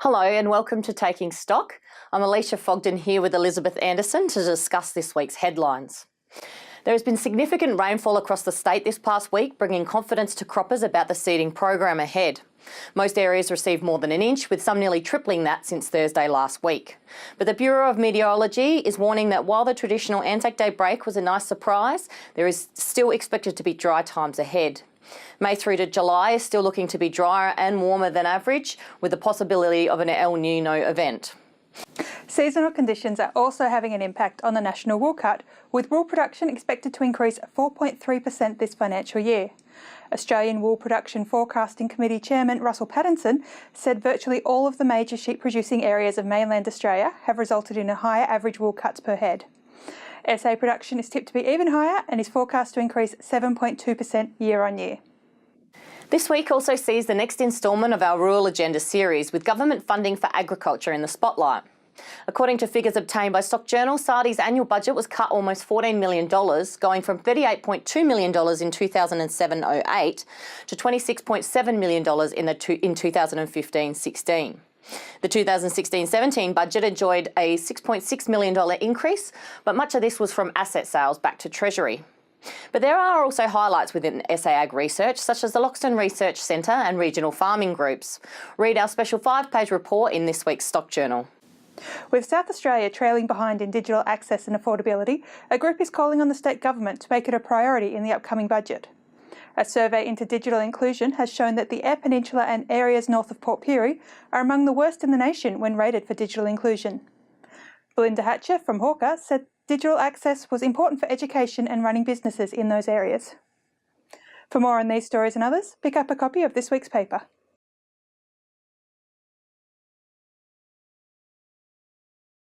Hello and welcome to Taking Stock. I'm Alicia Fogden here with Elizabeth Anderson to discuss this week's headlines. There has been significant rainfall across the state this past week, bringing confidence to croppers about the seeding program ahead. Most areas received more than an inch, with some nearly tripling that since Thursday last week. But the Bureau of Meteorology is warning that while the traditional Anzac Day break was a nice surprise, there is still expected to be dry times ahead. May through to July is still looking to be drier and warmer than average, with the possibility of an El Nino event. Seasonal conditions are also having an impact on the national wool cut, with wool production expected to increase 4.3% this financial year. Australian Wool Production Forecasting Committee Chairman Russell Pattinson said virtually all of the major sheep producing areas of mainland Australia have resulted in a higher average wool cuts per head. SA production is tipped to be even higher and is forecast to increase 7.2% year on year. This week also sees the next instalment of our Rural Agenda series, with government funding for agriculture in the spotlight. According to figures obtained by Stock Journal, SARDI's annual budget was cut almost $14 million, going from $38.2 million in 2007-08 to $26.7 million in 2015-16. The 2016-17 budget enjoyed a $6.6 million increase, but much of this was from asset sales back to Treasury. But there are also highlights within SA Ag research, such as the Loxton Research Centre and regional farming groups. Read our special 5-page report in this week's Stock Journal. With South Australia trailing behind in digital access and affordability, a group is calling on the state government to make it a priority in the upcoming budget. A survey into digital inclusion has shown that the Eyre Peninsula and areas north of Port Pirie are among the worst in the nation when rated for digital inclusion. Belinda Hatcher from Hawker said digital access was important for education and running businesses in those areas. For more on these stories and others, pick up a copy of this week's paper.